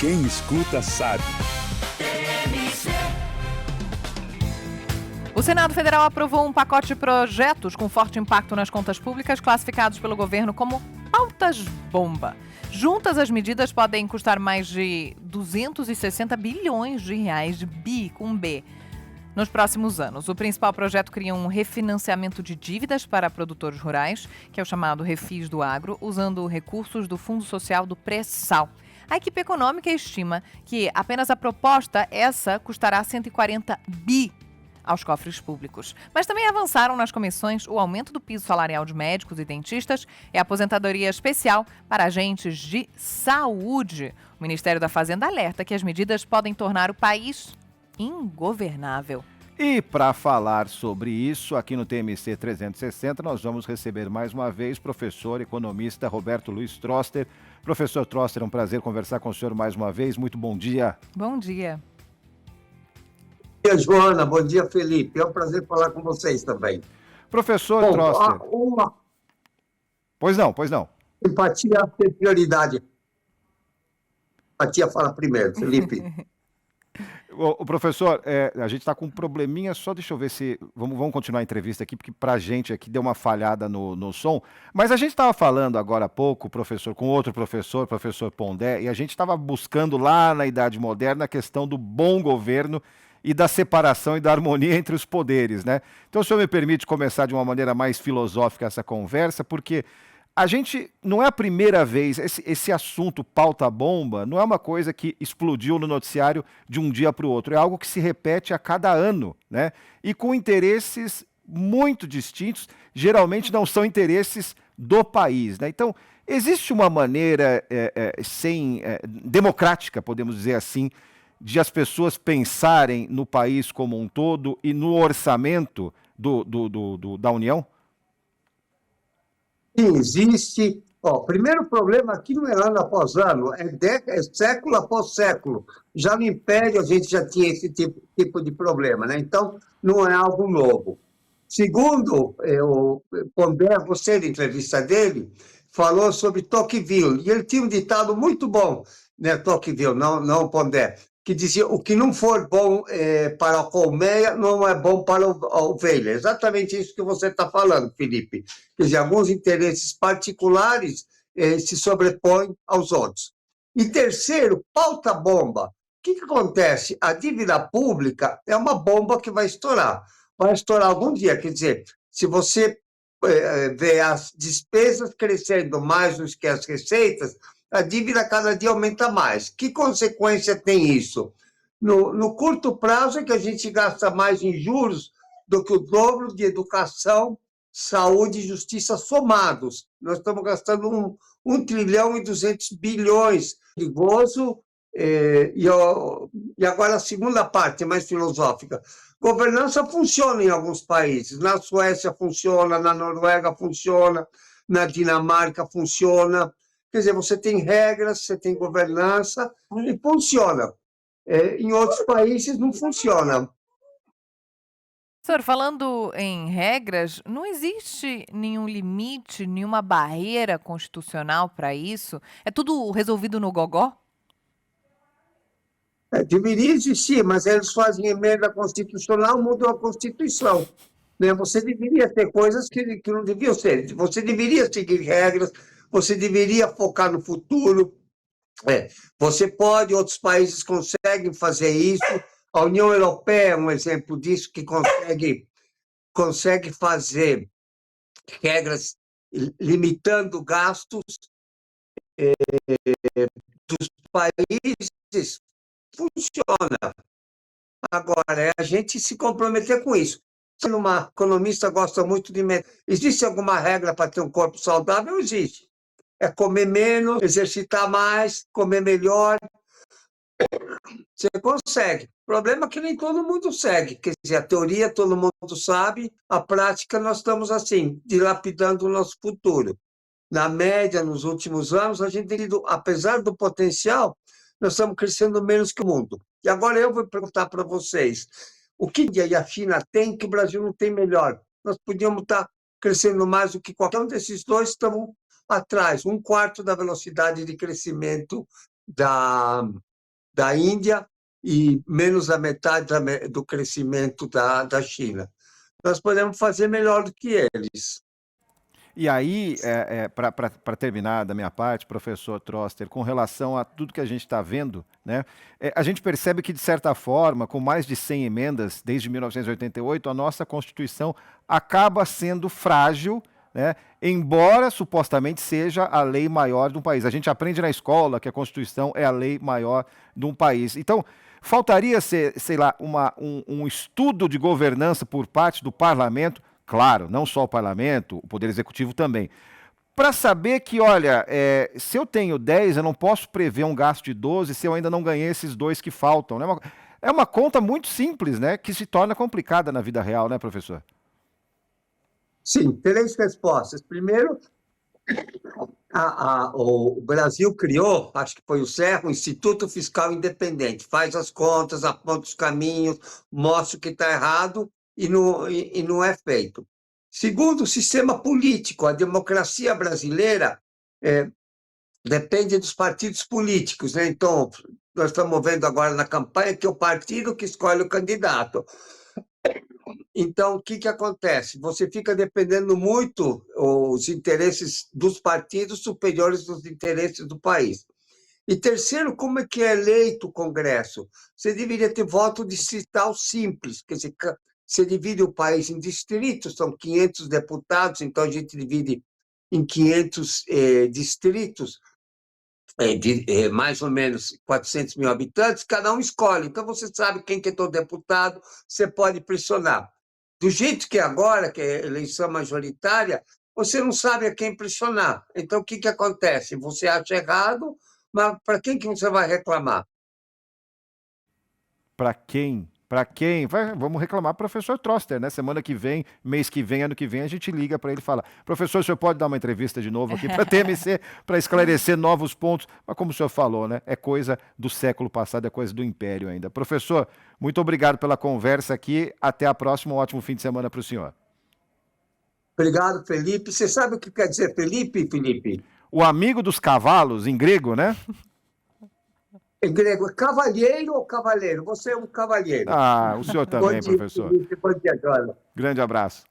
Quem escuta sabe. O Senado Federal aprovou um pacote de projetos com forte impacto nas contas públicas, classificados pelo governo como pautas-bomba. Juntas, as medidas podem custar mais de 260 bilhões de reais, de bi com B, nos próximos anos. O principal projeto cria um refinanciamento de dívidas para produtores rurais, que é o chamado Refis do Agro, usando recursos do Fundo Social do Pré-Sal. A equipe econômica estima que apenas a proposta essa custará 140 bi aos cofres públicos. Mas também avançaram nas comissões o aumento do piso salarial de médicos e dentistas e a aposentadoria especial para agentes de saúde. O Ministério da Fazenda alerta que as medidas podem tornar o país ingovernável. E para falar sobre isso, aqui no TMC 360, nós vamos receber mais uma vez o professor economista Roberto Luiz Troster. Professor Troster, é um prazer conversar com o senhor mais uma vez. Muito bom dia. Bom dia. Bom dia, Joana. Bom dia, Felipe. É um prazer falar com vocês também. Professor Troster. Pois não. Empatia tem prioridade. Empatia fala primeiro, Felipe. O professor, a gente está com um probleminha, só deixa eu ver se... Vamos continuar a entrevista aqui, porque para a gente aqui deu uma falhada no som. Mas a gente estava falando agora há pouco, professor, com outro professor Pondé, e a gente estava buscando lá na Idade Moderna a questão do bom governo e da separação e da harmonia entre os poderes, né? Então, o senhor me permite começar de uma maneira mais filosófica essa conversa, porque a gente, não é a primeira vez, esse assunto pauta-bomba não é uma coisa que explodiu no noticiário de um dia para o outro, é algo que se repete a cada ano, né? E com interesses muito distintos, geralmente não são interesses do país, né? Então, existe uma maneira democrática, podemos dizer assim, de as pessoas pensarem no país como um todo e no orçamento da União? Sim, existe. O primeiro problema aqui não é ano após ano, é século após século. Já no Império a gente já tinha esse tipo de problema, né? Então, não é algo novo. Segundo, o Pondé, você, na entrevista dele, falou sobre Tocqueville, e ele tinha um ditado muito bom, né, Tocqueville, não Pondé, que dizia: o que não for bom para a colmeia não é bom para a ovelha. Exatamente isso que você está falando, Felipe. Quer dizer, alguns interesses particulares se sobrepõem aos outros. E terceiro, pauta-bomba. O que acontece? A dívida pública é uma bomba que vai estourar. Vai estourar algum dia. Quer dizer, se você vê as despesas crescendo mais do que as receitas, a dívida cada dia aumenta mais. Que consequência tem isso? No curto prazo é que a gente gasta mais em juros do que o dobro de educação, saúde e justiça somados. Nós estamos gastando 1 trilhão e 200 bilhões. Perigoso. E agora a segunda parte, mais filosófica. Governança funciona em alguns países. Na Suécia funciona, na Noruega funciona, na Dinamarca funciona. Quer dizer, você tem regras, você tem governança e funciona. Em outros países não funciona. Senhor, falando em regras, não existe nenhum limite, nenhuma barreira constitucional para isso? É tudo resolvido no gogó? Deveria existir, mas eles fazem emenda constitucional, mudam a Constituição. Né? Você deveria ter coisas que não deviam ser. Você deveria seguir regras, você deveria focar no futuro. Você pode, outros países conseguem fazer isso. A União Europeia é um exemplo disso, que consegue fazer regras limitando gastos dos países. Funciona. Agora, é a gente se comprometer com isso. Se uma economista gosta muito de... Existe alguma regra para ter um corpo saudável? Existe. É comer menos, exercitar mais, comer melhor. Você consegue. O problema é que nem todo mundo segue. Quer dizer, a teoria todo mundo sabe, a prática nós estamos assim, dilapidando o nosso futuro. Na média, nos últimos anos, a gente, apesar do potencial, nós estamos crescendo menos que o mundo. E agora eu vou perguntar para vocês, o que a Índia e a China têm que o Brasil não tem melhor? Nós podíamos estar crescendo mais do que qualquer um desses dois, estamos atrás, 1/4 da velocidade de crescimento da Índia e menos da metade do crescimento da China. Nós podemos fazer melhor do que eles. E aí, para terminar da minha parte, professor Troster, com relação a tudo que a gente está vendo, né, a gente percebe que, de certa forma, com mais de 100 emendas desde 1988, a nossa Constituição acaba sendo frágil, né, embora supostamente seja a lei maior de um país. A gente aprende na escola que a Constituição é a lei maior de um país. Então, faltaria ser, sei lá, um estudo de governança por parte do parlamento. Claro, não só o parlamento, o Poder Executivo também. Para saber que, olha, se eu tenho 10, eu não posso prever um gasto de 12 se eu ainda não ganhei esses 2 que faltam. Né? É uma conta muito simples, né? Que se torna complicada na vida real, né, professor? Sim, 3 respostas. Primeiro, o Brasil criou, acho que foi o Serra, o Instituto Fiscal Independente. Faz as contas, aponta os caminhos, mostra o que está errado e não é feito. Segundo, o sistema político. A democracia brasileira depende dos partidos políticos, né? Então, nós estamos vendo agora na campanha que é o partido que escolhe o candidato. Então, o que acontece? Você fica dependendo muito os interesses dos partidos superiores dos interesses do país. E terceiro, como é que é eleito o Congresso? Você deveria ter voto distrital simples, quer dizer, você divide o país em distritos, são 500 deputados, então a gente divide em 500 distritos, mais ou menos 400 mil habitantes, cada um escolhe. Então, você sabe quem que é teu deputado, você pode pressionar. Do jeito que é agora, que é eleição majoritária, você não sabe a quem pressionar. Então, o que acontece? Você acha errado, mas para quem que você vai reclamar? Para quem? Para quem? Vamos reclamar pro professor Troster, né? Semana que vem, mês que vem, ano que vem, a gente liga para ele e fala: professor, o senhor pode dar uma entrevista de novo aqui para a TMC, para esclarecer novos pontos? Mas como o senhor falou, né? É coisa do século passado, é coisa do Império ainda. Professor, muito obrigado pela conversa aqui. Até a próxima. Um ótimo fim de semana para o senhor. Obrigado, Felipe. Você sabe o que quer dizer Felipe, Felipe? O amigo dos cavalos, em grego, né? Em grego, é cavalheiro ou cavaleiro? Você é um cavalheiro. Ah, o senhor Bom também, dia, professor. Felipe. Bom dia, Joana. Grande abraço.